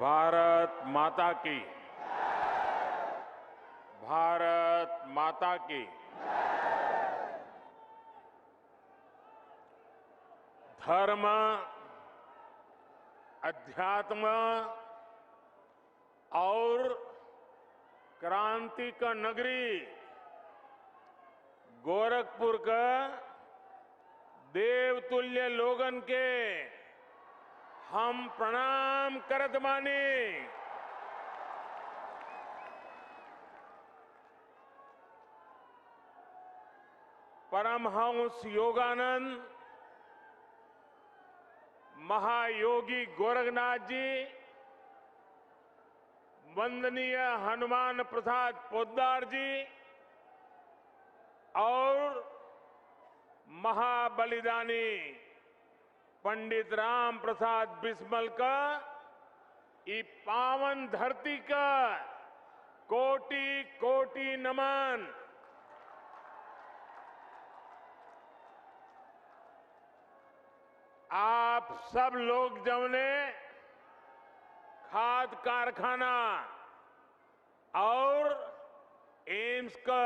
भारत माता की। भारत माता की। धर्म, अध्यात्म और क्रांति का नगरी गोरखपुर का देवतुल्य लोगन के हम प्रणाम करत बानी। परमहंस योगानंद महायोगी गोरखनाथ जी, वंदनीय हनुमान प्रसाद पोद्दार जी और महाबलिदानी पंडित राम प्रसाद बिस्मल का ई पावन धरती का कोटि कोटि नमन। आप सब लोग जमने खाद कारखाना और एम्स का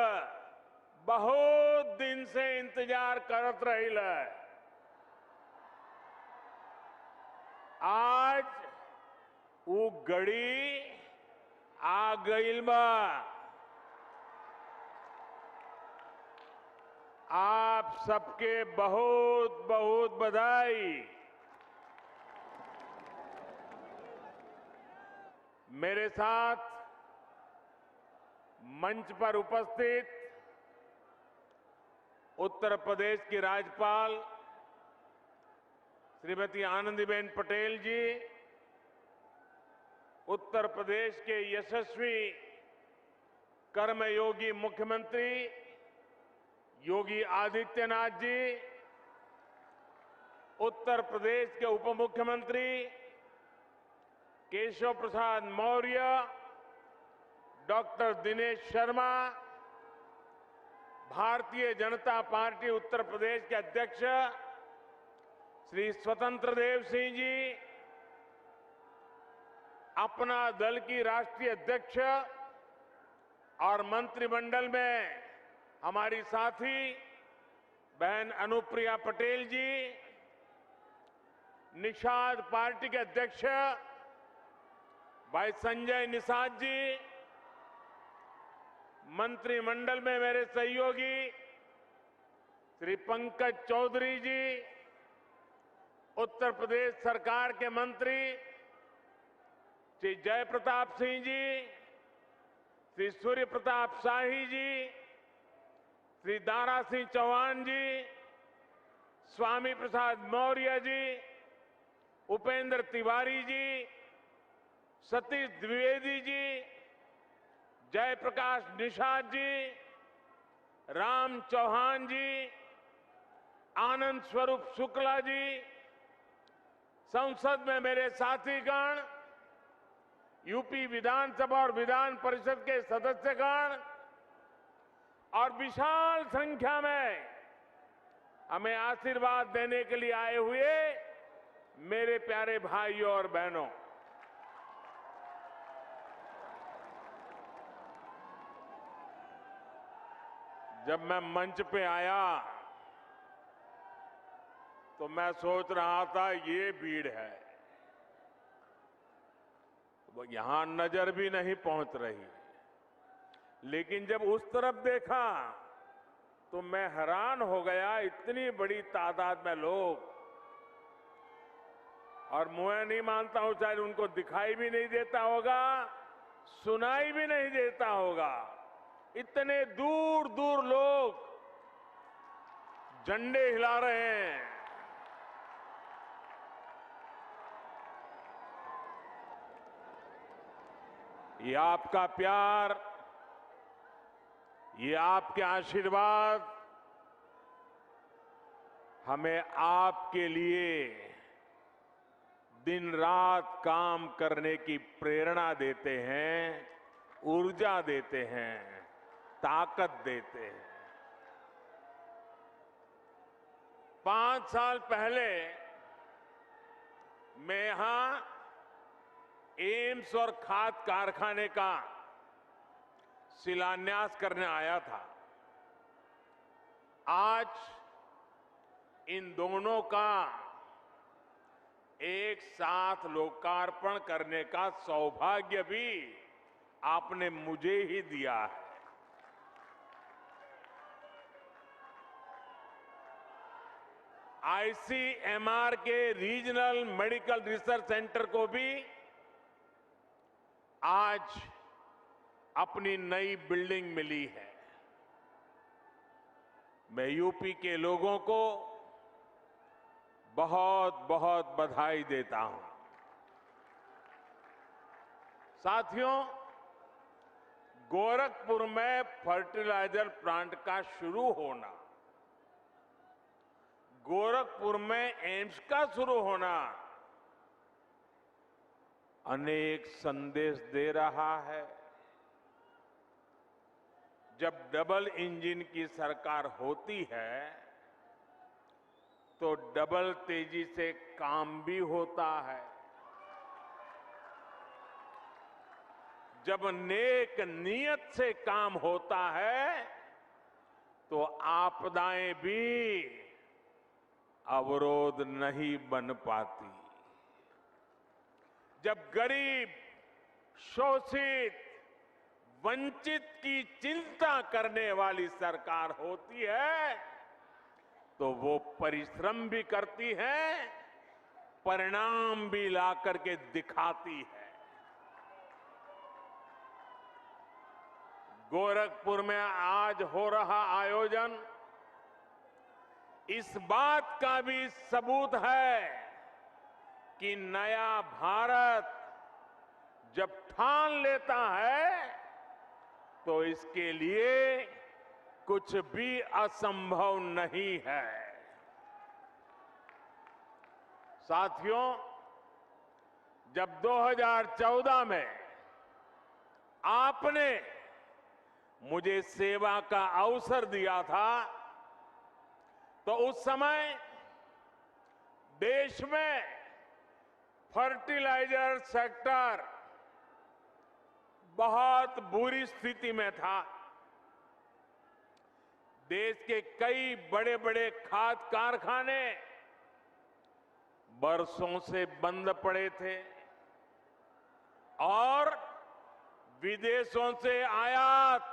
बहुत दिन से इंतजार करत रहिल। आज वो घड़ी आ गईल बा। आप सबके बहुत बहुत बधाई। मेरे साथ मंच पर उपस्थित उत्तर प्रदेश की राज्यपाल श्रीमती आनंदीबेन पटेल जी, उत्तर प्रदेश के यशस्वी कर्मयोगी मुख्यमंत्री योगी आदित्यनाथ जी, उत्तर प्रदेश के उप मुख्यमंत्री केशव प्रसाद मौर्य, डॉक्टर दिनेश शर्मा, भारतीय जनता पार्टी उत्तर प्रदेश के अध्यक्ष श्री स्वतंत्र देव सिंह जी, अपना दल की राष्ट्रीय अध्यक्ष और मंत्रिमंडल में हमारी साथी बहन अनुप्रिया पटेल जी, निषाद पार्टी के अध्यक्ष भाई संजय निषाद जी, मंत्रिमंडल में मेरे सहयोगी श्री पंकज चौधरी जी, उत्तर प्रदेश सरकार के मंत्री श्री जयप्रताप सिंह जी, श्री सूर्य प्रताप शाही जी, श्री दारा सिंह चौहान जी, स्वामी प्रसाद मौर्य जी, उपेंद्र तिवारी जी, सतीश द्विवेदी जी, जयप्रकाश निषाद जी, राम चौहान जी, आनंद स्वरूप शुक्ला जी, संसद में मेरे साथीगण, यूपी विधानसभा और विधान परिषद के सदस्यगण और विशाल संख्या में हमें आशीर्वाद देने के लिए आए हुए मेरे प्यारे भाइयों और बहनों, जब मैं मंच पे आया तो मैं सोच रहा था ये भीड़ है, वो यहां नजर भी नहीं पहुंच रही। लेकिन जब उस तरफ देखा तो मैं हैरान हो गया, इतनी बड़ी तादाद में लोग। और मैं नहीं मानता हूं शायद उनको दिखाई भी नहीं देता होगा, सुनाई भी नहीं देता होगा। इतने दूर दूर लोग झंडे हिला रहे हैं। ये आपका प्यार, ये आपके आशीर्वाद हमें आपके लिए दिन रात काम करने की प्रेरणा देते हैं, ऊर्जा देते हैं, ताकत देते हैं। 5 साल पहले मैं यहां एम्स और खाद कारखाने का शिलान्यास करने आया था। आज इन दोनों का एक साथ लोकार्पण करने का सौभाग्य भी आपने मुझे ही दिया है। आईसीएमआर के रीजनल मेडिकल रिसर्च सेंटर को भी आज अपनी नई बिल्डिंग मिली है। मैं यूपी के लोगों को बहुत बहुत बधाई देता हूं। साथियों, गोरखपुर में फर्टिलाइजर प्लांट का शुरू होना, गोरखपुर में एम्स का शुरू होना अनेक संदेश दे रहा है। जब डबल इंजन की सरकार होती है तो डबल तेजी से काम भी होता है। जब नेक नियत से काम होता है तो आपदाएं भी अवरोध नहीं बन पाती। जब गरीब, शोषित, वंचित की चिंता करने वाली सरकार होती है तो वो परिश्रम भी करती है, परिणाम भी ला करके दिखाती है। गोरखपुर में आज हो रहा आयोजन इस बात का भी सबूत है कि नया भारत जब ठान लेता है तो इसके लिए कुछ भी असंभव नहीं है। साथियों, जब 2014 में आपने मुझे सेवा का अवसर दिया था तो उस समय देश में फर्टिलाइजर सेक्टर बहुत बुरी स्थिति में था। देश के कई बड़े बड़े खाद कारखाने बरसों से बंद पड़े थे और विदेशों से आयात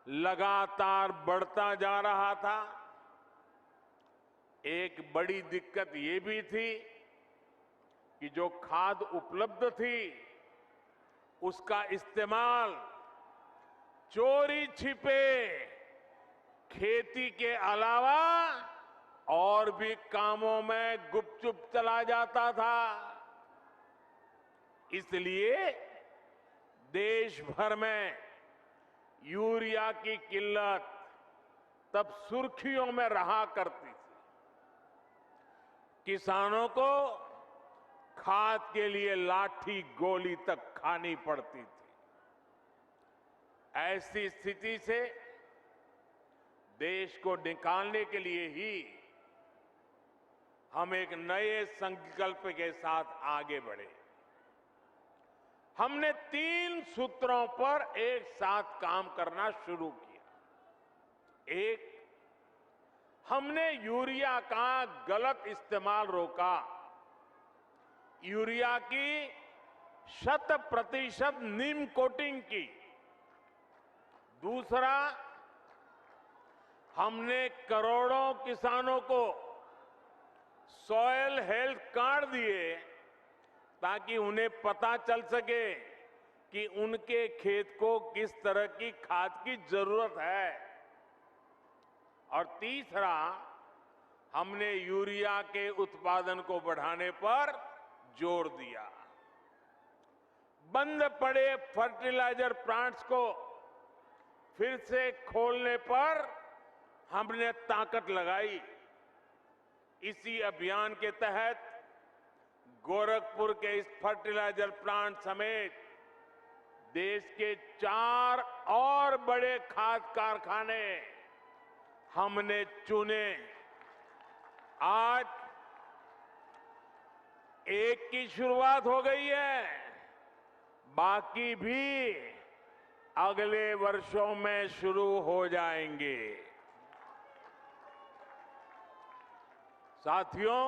लगातार बढ़ता जा रहा था। एक बड़ी दिक्कत ये भी थी कि जो खाद उपलब्ध थी उसका इस्तेमाल चोरी छिपे खेती के अलावा और भी कामों में गुपचुप चला जाता था। इसलिए देश भर में यूरिया की किल्लत तब सुर्खियों में रहा करती थी। किसानों को खाद के लिए लाठी गोली तक खानी पड़ती थी। ऐसी स्थिति से देश को निकालने के लिए ही हम एक नए संकल्प के साथ आगे बढ़े। हमने 3 सूत्रों पर एक साथ काम करना शुरू किया। एक, हमने यूरिया का गलत इस्तेमाल रोका। यूरिया की 100% नीम कोटिंग की। दूसरा, हमने करोड़ों किसानों को सॉयल हेल्थ कार्ड दिए ताकि उन्हें पता चल सके कि उनके खेत को किस तरह की खाद की जरूरत है। और तीसरा, हमने यूरिया के उत्पादन को बढ़ाने पर जोर दिया। बंद पड़े फर्टिलाइजर प्लांट्स को फिर से खोलने पर हमने ताकत लगाई। इसी अभियान के तहत गोरखपुर के इस फर्टिलाइजर प्लांट समेत देश के 4 और बड़े खाद कारखाने हमने चुने। आज एक की शुरुआत हो गई है बाकी भी अगले वर्षों में शुरू हो जाएंगे। साथियों,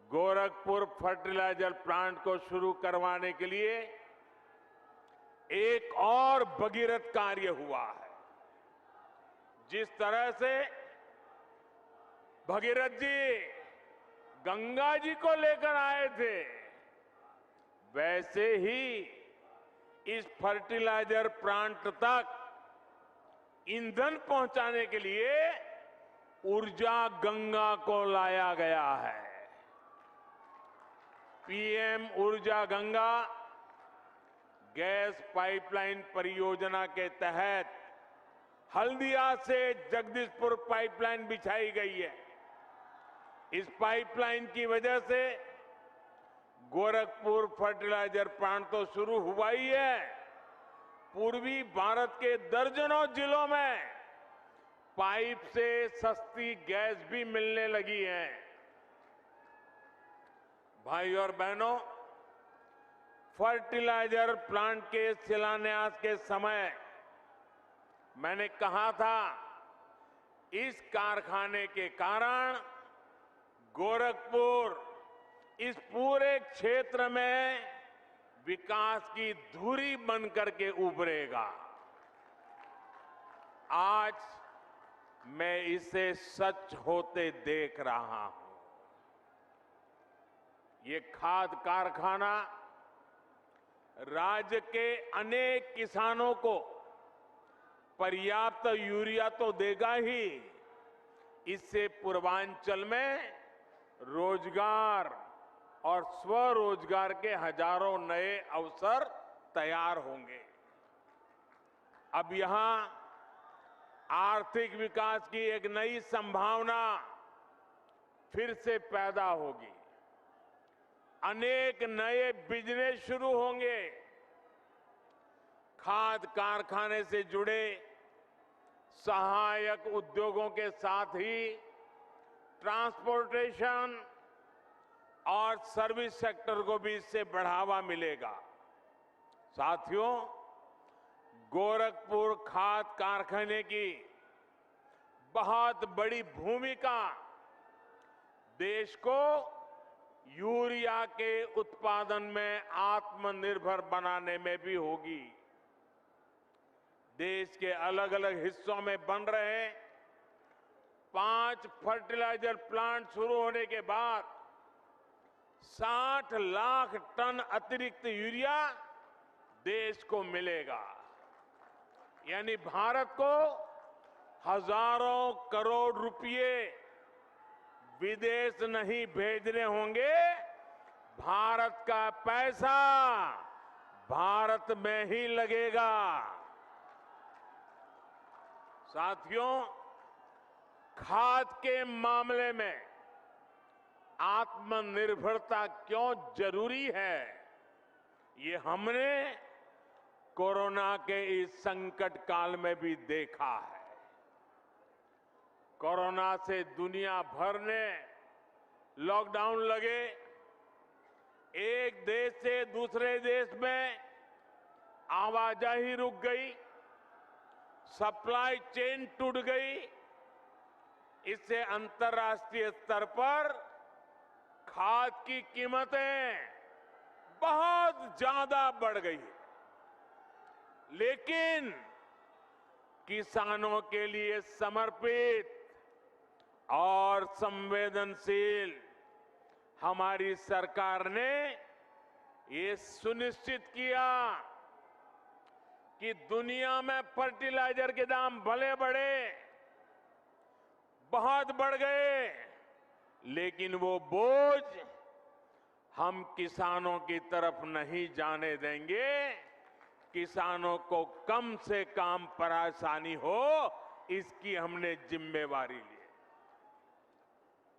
गोरखपुर फर्टिलाइजर प्लांट को शुरू करवाने के लिए एक और भगीरथ कार्य हुआ है। जिस तरह से भगीरथ जी गंगा जी को लेकर आए थे, वैसे ही इस फर्टिलाइजर प्लांट तक ईंधन पहुंचाने के लिए ऊर्जा गंगा को लाया गया है। पीएम ऊर्जा गंगा गैस पाइपलाइन परियोजना के तहत हल्दिया से जगदीशपुर पाइपलाइन बिछाई गई है। इस पाइपलाइन की वजह से गोरखपुर फर्टिलाइजर प्लांट तो शुरू हुआ ही है, पूर्वी भारत के दर्जनों जिलों में पाइप से सस्ती गैस भी मिलने लगी है। भाई और बहनों, फर्टिलाइजर प्लांट के शिलान्यास के समय मैंने कहा था, इस कारखाने के कारण गोरखपुर इस पूरे क्षेत्र में विकास की धुरी बनकर के उभरेगा। आज मैं इसे सच होते देख रहा हूं। ये खाद कारखाना राज्य के अनेक किसानों को पर्याप्त यूरिया तो देगा ही, इससे पूर्वांचल में रोजगार और स्वरोजगार के हजारों नए अवसर तैयार होंगे। अब यहां आर्थिक विकास की एक नई संभावना फिर से पैदा होगी। अनेक नए बिजनेस शुरू होंगे। खाद कारखाने से जुड़े सहायक उद्योगों के साथ ही ट्रांसपोर्टेशन और सर्विस सेक्टर को भी इससे बढ़ावा मिलेगा। साथियों, गोरखपुर खाद कारखाने की बहुत बड़ी भूमिका देश को यूरिया के उत्पादन में आत्मनिर्भर बनाने में भी होगी। देश के अलग अलग हिस्सों में बन रहे 5 फर्टिलाइजर प्लांट शुरू होने के बाद 60 लाख टन अतिरिक्त यूरिया देश को मिलेगा। यानी भारत को हजारों करोड़ रुपए विदेश नहीं भेजने होंगे, भारत का पैसा भारत में ही लगेगा। साथियों, खाद के मामले में आत्मनिर्भरता क्यों जरूरी है, ये हमने कोरोना के इस संकट काल में भी देखा है। कोरोना से दुनिया भर ने लॉकडाउन लगे, एक देश से दूसरे देश में आवाजाही रुक गई, सप्लाई चेन टूट गई। इससे अंतर्राष्ट्रीय स्तर पर खाद की कीमतें बहुत ज्यादा बढ़ गई। लेकिन किसानों के लिए समर्पित और संवेदनशील हमारी सरकार ने ये सुनिश्चित किया कि दुनिया में फर्टिलाइजर के दाम भले बढ़े, बहुत बढ़ गए, लेकिन वो बोझ हम किसानों की तरफ नहीं जाने देंगे। किसानों को कम से कम परेशानी हो, इसकी हमने जिम्मेवारी ली।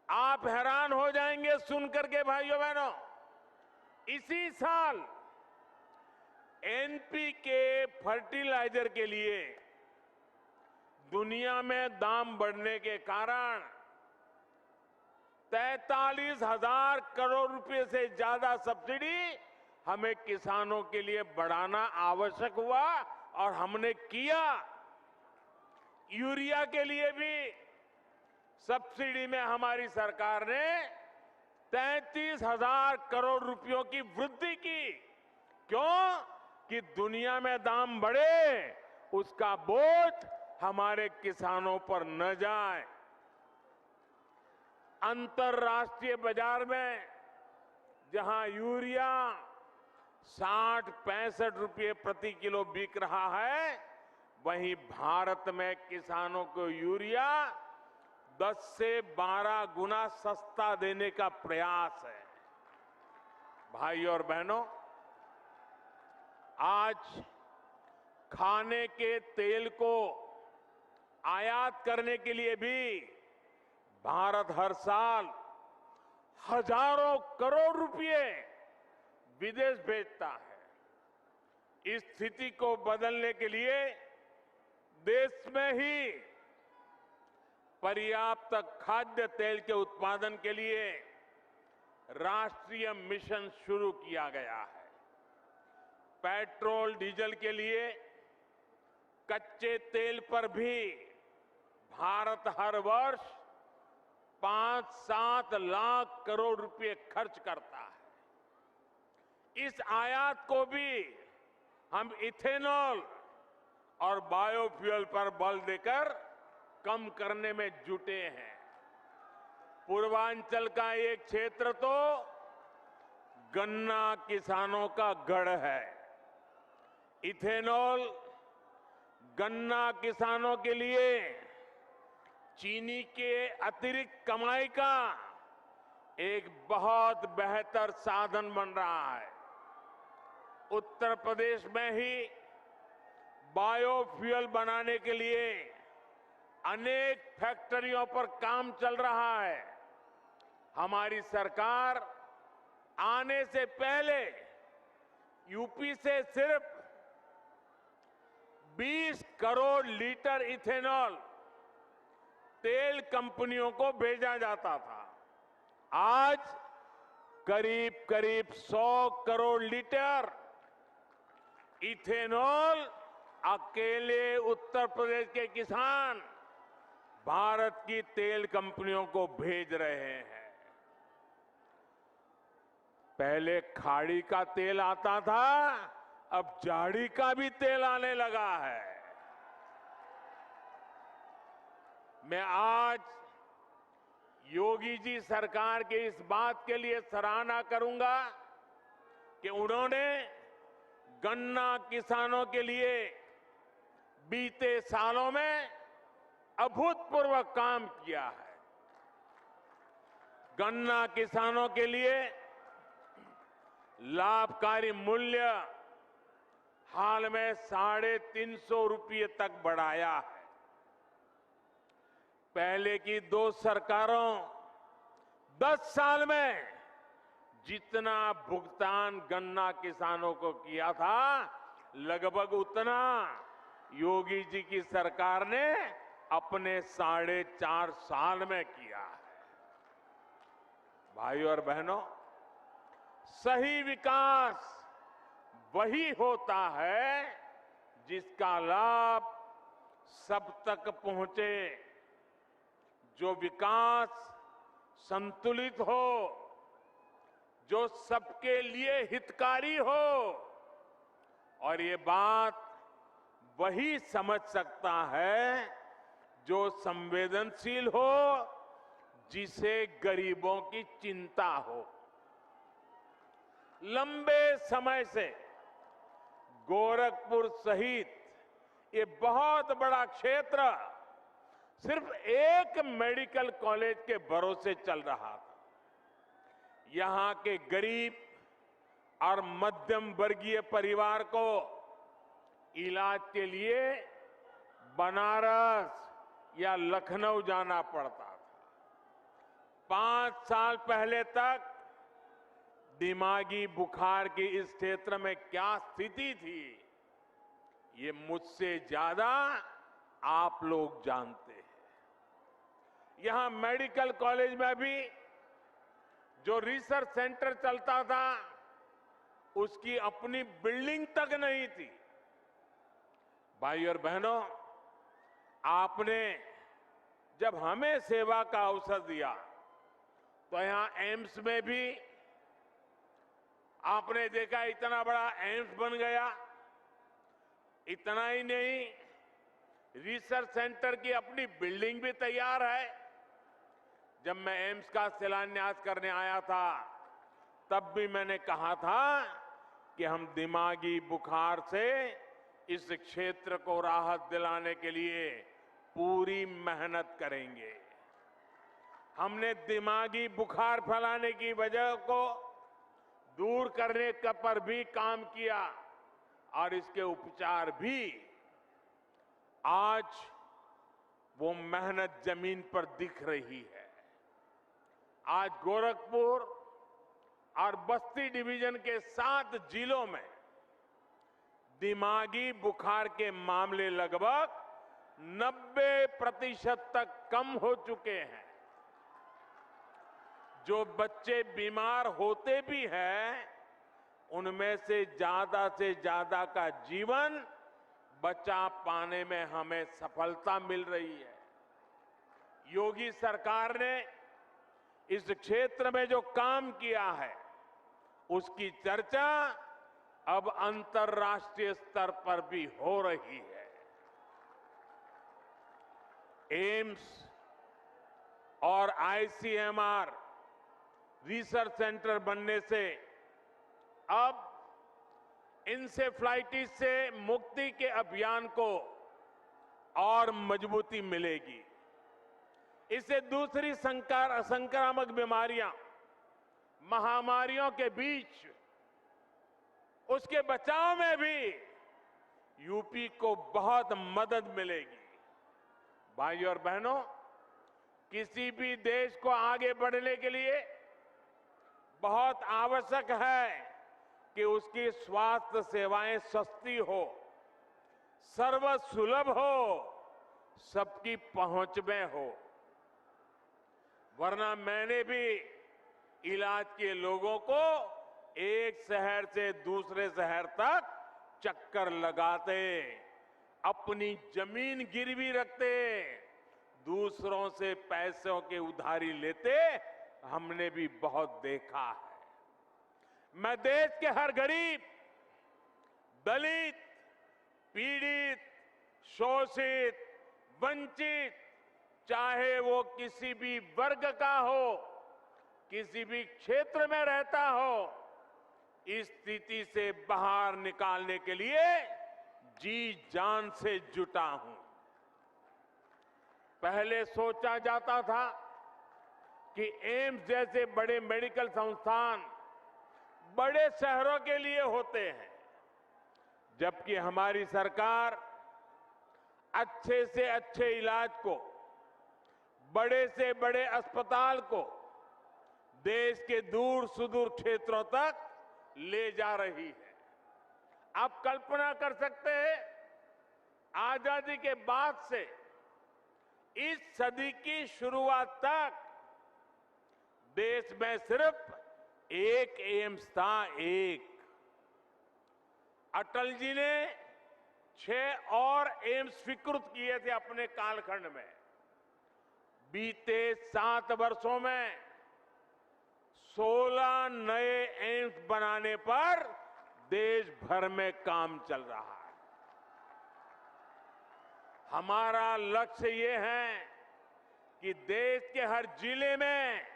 आप हैरान हो जाएंगे सुनकर के भाइयों बहनों, इसी साल एनपीके फर्टिलाइजर के लिए दुनिया में दाम बढ़ने के कारण 43,000 करोड़ रुपए से ज्यादा सब्सिडी हमें किसानों के लिए बढ़ाना आवश्यक हुआ और हमने किया। यूरिया के लिए भी सब्सिडी में हमारी सरकार ने 33,000 करोड़ रुपयों की वृद्धि की। क्यों? कि दुनिया में दाम बढ़े, उसका बोझ हमारे किसानों पर न जाए। अंतर्राष्ट्रीय बाजार में जहां यूरिया 60-65 रुपये प्रति किलो बिक रहा है, वहीं भारत में किसानों को यूरिया 10 से 12 गुना सस्ता देने का प्रयास है। भाई और बहनों, आज खाने के तेल को आयात करने के लिए भी भारत हर साल हजारों करोड़ रुपए विदेश भेजता है। इस स्थिति को बदलने के लिए देश में ही पर्याप्त खाद्य तेल के उत्पादन के लिए राष्ट्रीय मिशन शुरू किया गया है। पेट्रोल डीजल के लिए कच्चे तेल पर भी भारत हर वर्ष 5-7 लाख करोड़ रुपए खर्च करता है। इस आयात को भी हम इथेनॉल और बायोफ्यूल पर बल देकर कम करने में जुटे हैं। पूर्वांचल का एक क्षेत्र तो गन्ना किसानों का गढ़ है। इथेनॉल गन्ना किसानों के लिए चीनी के अतिरिक्त कमाई का एक बहुत बेहतर साधन बन रहा है। उत्तर प्रदेश में ही बायोफ्यूल बनाने के लिए अनेक फैक्ट्रियों पर काम चल रहा है। हमारी सरकार आने से पहले यूपी से सिर्फ 20 करोड़ लीटर इथेनॉल तेल कंपनियों को भेजा जाता था। आज करीब करीब 100 करोड़ लीटर इथेनॉल अकेले उत्तर प्रदेश के किसान भारत की तेल कंपनियों को भेज रहे हैं। पहले खाड़ी का तेल आता था, अब झाड़ी का भी तेल आने लगा है। मैं आज योगी जी सरकार के इस बात के लिए सराहना करूंगा कि उन्होंने गन्ना किसानों के लिए बीते सालों में अभूतपूर्व काम किया है। गन्ना किसानों के लिए लाभकारी मूल्य हाल में 350 रुपये तक बढ़ाया है। पहले की 2 सरकारों 10 साल में जितना भुगतान गन्ना किसानों को किया था, लगभग उतना योगी जी की सरकार ने अपने 4.5 साल में किया है। भाइयों और बहनों, सही विकास वही होता है जिसका लाभ सब तक पहुंचे, जो विकास संतुलित हो, जो सबके लिए हितकारी हो। और ये बात वही समझ सकता है जो संवेदनशील हो, जिसे गरीबों की चिंता हो। लंबे समय से गोरखपुर सहित ये बहुत बड़ा क्षेत्र सिर्फ एक मेडिकल कॉलेज के भरोसे चल रहा था। यहां के गरीब और मध्यम वर्गीय परिवार को इलाज के लिए बनारस या लखनऊ जाना पड़ता था। 5 साल पहले तक दिमागी बुखार की इस क्षेत्र में क्या स्थिति थी, ये मुझसे ज्यादा आप लोग जानते हैं। यहां मेडिकल कॉलेज में भी जो रिसर्च सेंटर चलता था, उसकी अपनी बिल्डिंग तक नहीं थी। भाई और बहनों, आपने जब हमें सेवा का अवसर दिया तो यहां एम्स में भी आपने देखा इतना बड़ा एम्स बन गया। इतना ही नहीं, रिसर्च सेंटर की अपनी बिल्डिंग भी तैयार है। जब मैं एम्स का शिलान्यास करने आया था तब भी मैंने कहा था कि हम दिमागी बुखार से इस क्षेत्र को राहत दिलाने के लिए पूरी मेहनत करेंगे। हमने दिमागी बुखार फैलाने की वजह को दूर करने पर भी काम किया और इसके उपचार भी। आज वो मेहनत जमीन पर दिख रही है। आज गोरखपुर और बस्ती डिवीजन के 7 जिलों में दिमागी बुखार के मामले लगभग 90% तक कम हो चुके हैं। जो बच्चे बीमार होते भी हैं, उनमें से ज्यादा का जीवन बचा पाने में हमें सफलता मिल रही है। योगी सरकार ने इस क्षेत्र में जो काम किया है उसकी चर्चा अब अंतर्राष्ट्रीय स्तर पर भी हो रही है। एम्स और आईसीएमआर रिसर्च सेंटर बनने से अब इंसेफ्लाइटिस से मुक्ति के अभियान को और मजबूती मिलेगी। इससे दूसरी संक्रामक बीमारियां, महामारियों के बीच उसके बचाव में भी यूपी को बहुत मदद मिलेगी। भाइयों और बहनों, किसी भी देश को आगे बढ़ने के लिए बहुत आवश्यक है कि उसकी स्वास्थ्य सेवाएं सस्ती हो, सर्वसुलभ हो, सबकी पहुंच में हो। वरना मैंने भी इलाज के लोगों को एक शहर से दूसरे शहर तक चक्कर लगाते, अपनी जमीन गिरवी रखते, दूसरों से पैसों के उधारी लेते हमने भी बहुत देखा है। मैं देश के हर गरीब, दलित, पीड़ित, शोषित, वंचित, चाहे वो किसी भी वर्ग का हो, किसी भी क्षेत्र में रहता हो, इस स्थिति से बाहर निकालने के लिए जी जान से जुटा हूं। पहले सोचा जाता था कि एम्स जैसे बड़े मेडिकल संस्थान बड़े शहरों के लिए होते हैं, जबकि हमारी सरकार अच्छे से अच्छे इलाज को, बड़े से बड़े अस्पताल को देश के दूर सुदूर क्षेत्रों तक ले जा रही है। आप कल्पना कर सकते हैं, आजादी के बाद से इस सदी की शुरुआत तक देश में सिर्फ एक एम्स था, एक। अटल जी ने 6 और एम्स स्वीकृत किए थे अपने कालखंड में। बीते 7 वर्षों में 16 नए एम्स बनाने पर देश भर में काम चल रहा है। हमारा लक्ष्य ये है कि देश के हर जिले में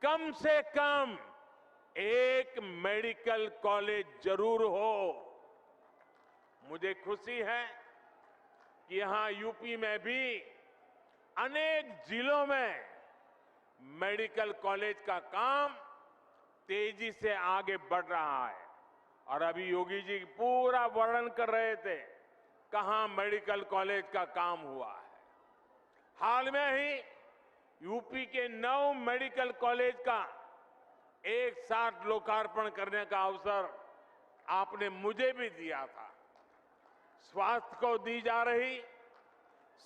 कम से कम एक मेडिकल कॉलेज जरूर हो। मुझे खुशी है कि यहां यूपी में भी अनेक जिलों में मेडिकल कॉलेज का काम तेजी से आगे बढ़ रहा है। और अभी योगी जी पूरा वर्णन कर रहे थे कहां मेडिकल कॉलेज का काम हुआ है। हाल में ही यूपी के 9 मेडिकल कॉलेज का एक साथ लोकार्पण करने का अवसर आपने मुझे भी दिया था। स्वास्थ्य को दी जा रही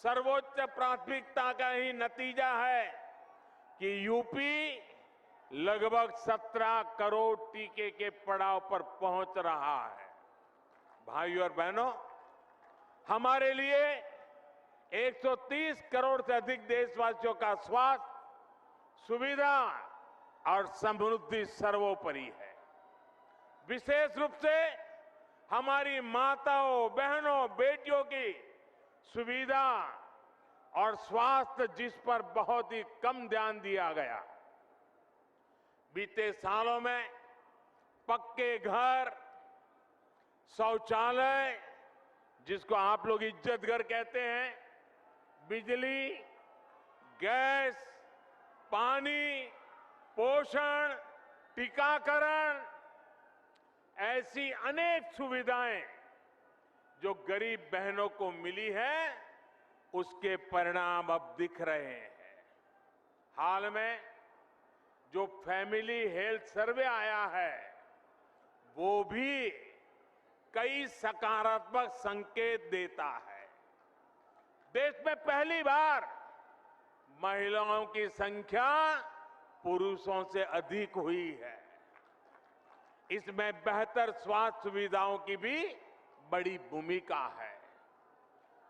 सर्वोच्च प्राथमिकता का ही नतीजा है कि यूपी लगभग 17 करोड़ टीके के पड़ाव पर पहुंच रहा है। भाइयों और बहनों, हमारे लिए 130 करोड़ से अधिक देशवासियों का स्वास्थ्य, सुविधा और समृद्धि सर्वोपरि है। विशेष रूप से हमारी माताओं, बहनों, बेटियों की सुविधा और स्वास्थ्य, जिस पर बहुत ही कम ध्यान दिया गया। बीते सालों में पक्के घर, शौचालय, जिसको आप लोग इज्जत घर कहते हैं, बिजली, गैस, पानी, पोषण, टीकाकरण, ऐसी अनेक सुविधाएं जो गरीब बहनों को मिली है, उसके परिणाम अब दिख रहे हैं। हाल में जो फैमिली हेल्थ सर्वे आया है, वो भी कई सकारात्मक संकेत देता है। देश में पहली बार महिलाओं की संख्या पुरुषों से अधिक हुई है। इसमें बेहतर स्वास्थ्य सुविधाओं की भी बड़ी भूमिका है।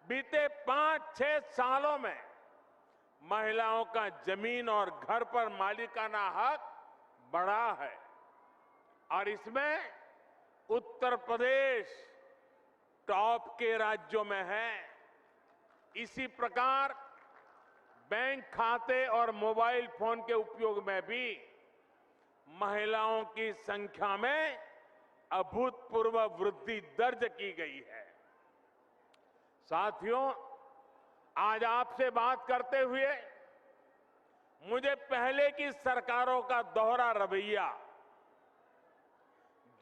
बीते 5-6 सालों में महिलाओं का जमीन और घर पर मालिकाना हक बढ़ा है और इसमें उत्तर प्रदेश टॉप के राज्यों में है। इसी प्रकार बैंक खाते और मोबाइल फोन के उपयोग में भी महिलाओं की संख्या में अभूतपूर्व वृद्धि दर्ज की गई है। साथियों, आज आपसे बात करते हुए मुझे पहले की सरकारों का दोहरा रवैया,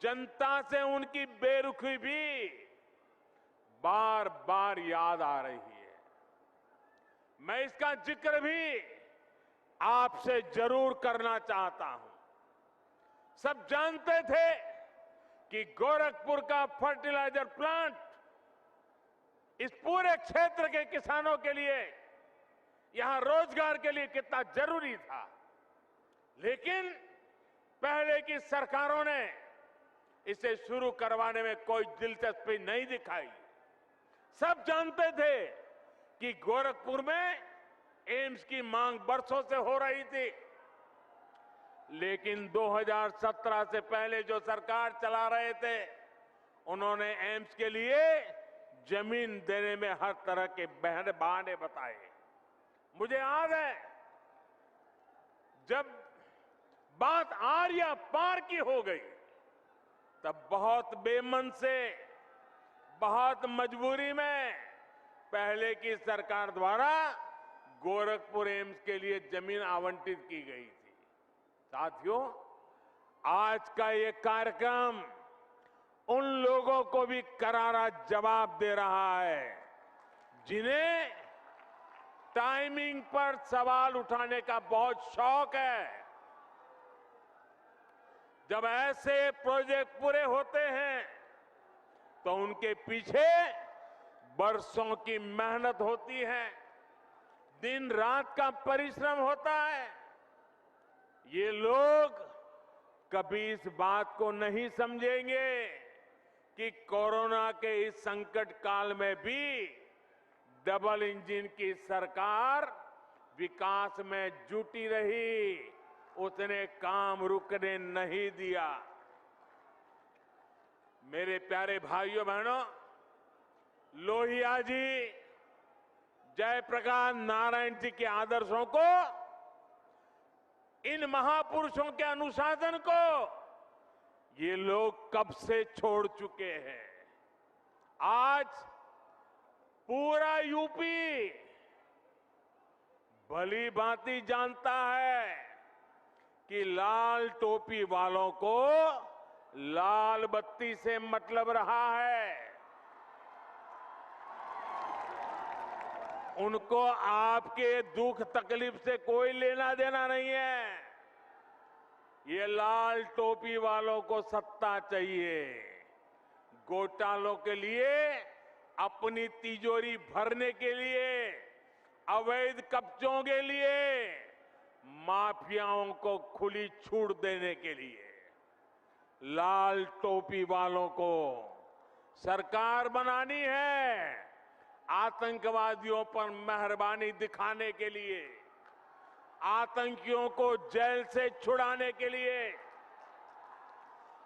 जनता से उनकी बेरुखी भी बार बार याद आ रही है। मैं इसका जिक्र भी आपसे जरूर करना चाहता हूं। सब जानते थे कि गोरखपुर का फर्टिलाइजर प्लांट इस पूरे क्षेत्र के किसानों के लिए, यहां रोजगार के लिए कितना जरूरी था, लेकिन पहले की सरकारों ने इसे शुरू करवाने में कोई दिलचस्पी नहीं दिखाई। सब जानते थे कि गोरखपुर में एम्स की मांग बरसों से हो रही थी, लेकिन 2017 से पहले जो सरकार चला रहे थे, उन्होंने एम्स के लिए जमीन देने में हर तरह के बहाने बताए। मुझे याद है, जब बात आर्या पार की हो गई, तब बहुत बेमन से, बहुत मजबूरी में पहले की सरकार द्वारा गोरखपुर एम्स के लिए जमीन आवंटित की गई थी। साथियों, आज का ये कार्यक्रम उन लोगों को भी करारा जवाब दे रहा है जिन्हें टाइमिंग पर सवाल उठाने का बहुत शौक है। जब ऐसे प्रोजेक्ट पूरे होते हैं तो उनके पीछे बरसों की मेहनत होती है, दिन रात का परिश्रम होता है। ये लोग कभी इस बात को नहीं समझेंगे कि कोरोना के इस संकट काल में भी डबल इंजन की सरकार विकास में जुटी रही, उसने काम रुकने नहीं दिया। मेरे प्यारे भाइयों बहनों, लोहिया जी, जयप्रकाश नारायण जी के आदर्शों को, इन महापुरुषों के अनुशासन को ये लोग कब से छोड़ चुके हैं। आज पूरा यूपी भली भांति जानता है कि लाल टोपी वालों को लाल बत्ती से मतलब रहा है। उनको आपके दुख तकलीफ से कोई लेना देना नहीं है। ये लाल टोपी वालों को सत्ता चाहिए, घोटालों के लिए, अपनी तिजोरी भरने के लिए, अवैध कब्जों के लिए, माफियाओं को खुली छूट देने के लिए लाल टोपी वालों को सरकार बनानी है, आतंकवादियों पर मेहरबानी दिखाने के लिए, आतंकियों को जेल से छुड़ाने के लिए।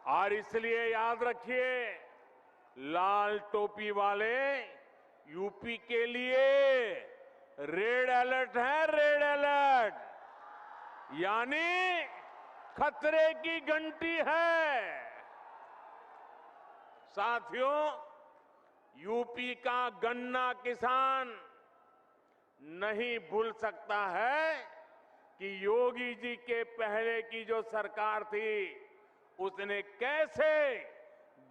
और इसलिए याद रखिए, लाल टोपी वाले यूपी के लिए रेड अलर्ट है, रेड अलर्ट, यानी खतरे की घंटी है। साथियों, यूपी का गन्ना किसान नहीं भूल सकता है कि योगी जी के पहले की जो सरकार थी उसने कैसे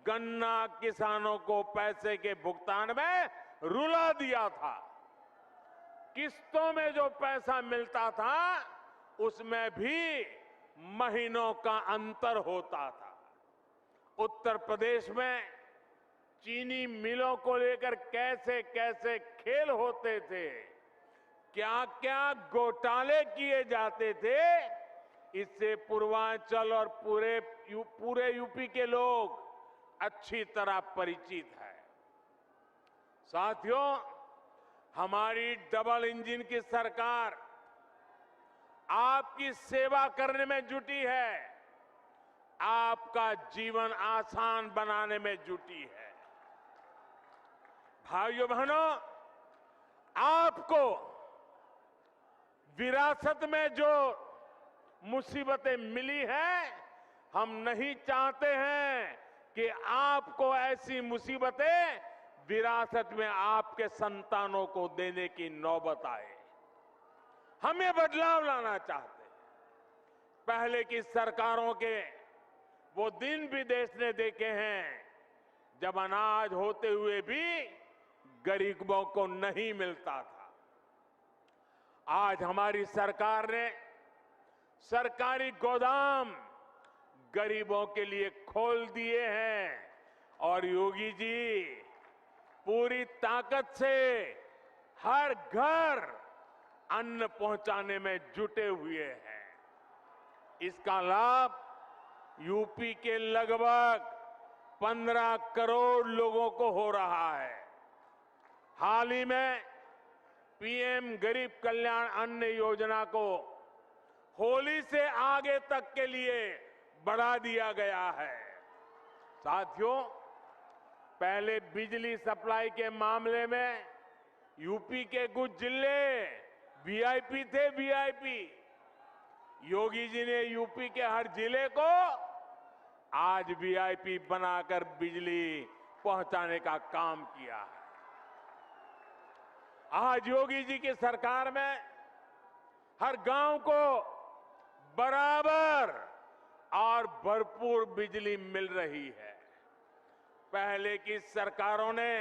गन्ना किसानों को पैसे के भुगतान में रुला दिया था। किस्तों में जो पैसा मिलता था उसमें भी महीनों का अंतर होता था। उत्तर प्रदेश में चीनी मिलों को लेकर कैसे कैसे खेल होते थे, क्या क्या घोटाले किए जाते थे, इससे पूर्वांचल और पूरे यूपी के लोग अच्छी तरह परिचित है। साथियों, हमारी डबल इंजन की सरकार आपकी सेवा करने में जुटी है, आपका जीवन आसान बनाने में जुटी है। भाइयों बहनों, आपको विरासत में जो मुसीबतें मिली हैं, हम नहीं चाहते हैं कि आपको ऐसी मुसीबतें विरासत में आपके संतानों को देने की नौबत आए। हम ये बदलाव लाना चाहते हैं। पहले की सरकारों के वो दिन भी देश ने देखे हैं जब अनाज होते हुए भी गरीबों को नहीं मिलता था। आज हमारी सरकार ने सरकारी गोदाम गरीबों के लिए खोल दिए हैं और योगी जी पूरी ताकत से हर घर अन्न पहुंचाने में जुटे हुए हैं। इसका लाभ यूपी के लगभग 15 करोड़ लोगों को हो रहा है। हाल ही में पीएम गरीब कल्याण अन्न योजना को होली से आगे तक के लिए बढ़ा दिया गया है। साथियों, पहले बिजली सप्लाई के मामले में यूपी के कुछ जिले वीआईपी थे, वीआईपी। योगी जी ने यूपी के हर जिले को आज वीआईपी बनाकर बिजली पहुंचाने का काम किया है। आज योगी जी की सरकार में हर गांव को बराबर और भरपूर बिजली मिल रही है। पहले की सरकारों ने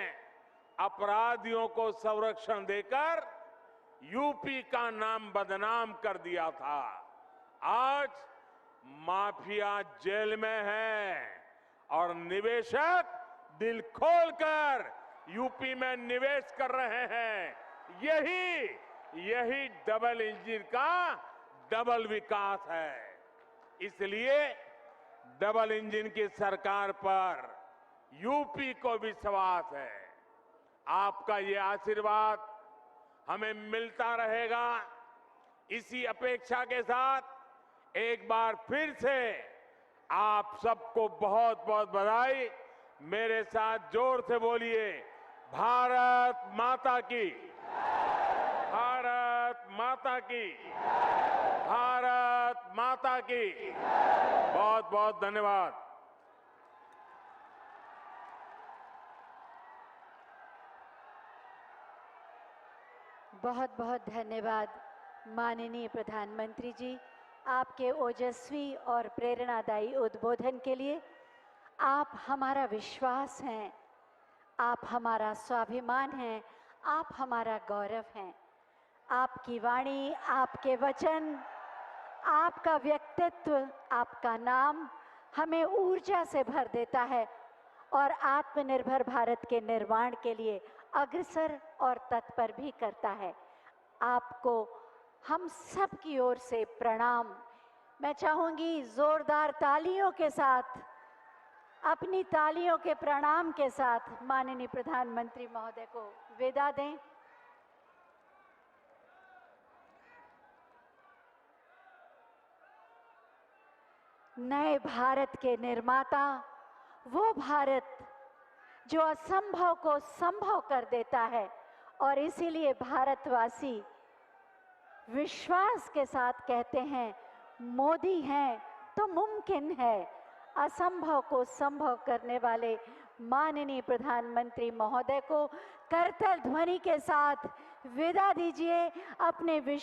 अपराधियों को संरक्षण देकर यूपी का नाम बदनाम कर दिया था। आज माफिया जेल में है और निवेशक दिल खोलकर यूपी में निवेश कर रहे हैं। यही डबल इंजन का डबल विकास है। इसलिए डबल इंजन की सरकार पर यूपी को विश्वास है। आपका ये आशीर्वाद हमें मिलता रहेगा। इसी अपेक्षा के साथ एक बार फिर से आप सबको बहुत बहुत बधाई। मेरे साथ जोर से बोलिए, भारत माता की, भारत माता की, भारत माता की। बहुत बहुत धन्यवाद। बहुत बहुत धन्यवाद माननीय प्रधानमंत्री जी, आपके ओजस्वी और प्रेरणादायी उद्बोधन के लिए। आप हमारा विश्वास हैं, आप हमारा स्वाभिमान हैं, आप हमारा गौरव हैं। आपकी वाणी, आपके वचन, आपका व्यक्तित्व, आपका नाम हमें ऊर्जा से भर देता है और आत्मनिर्भर भारत के निर्माण के लिए अग्रसर और तत्पर भी करता है। आपको हम सब की ओर से प्रणाम। मैं चाहूंगी जोरदार तालियों के साथ, अपनी तालियों के प्रणाम के साथ माननीय प्रधानमंत्री महोदय को विदा दें। नए भारत के निर्माता, वो भारत जो असंभव को संभव कर देता है, और इसीलिए भारतवासी विश्वास के साथ कहते हैं, मोदी हैं तो मुमकिन है। असंभव को संभव करने वाले माननीय प्रधानमंत्री महोदय को करतल ध्वनि के साथ विदा दीजिए। अपने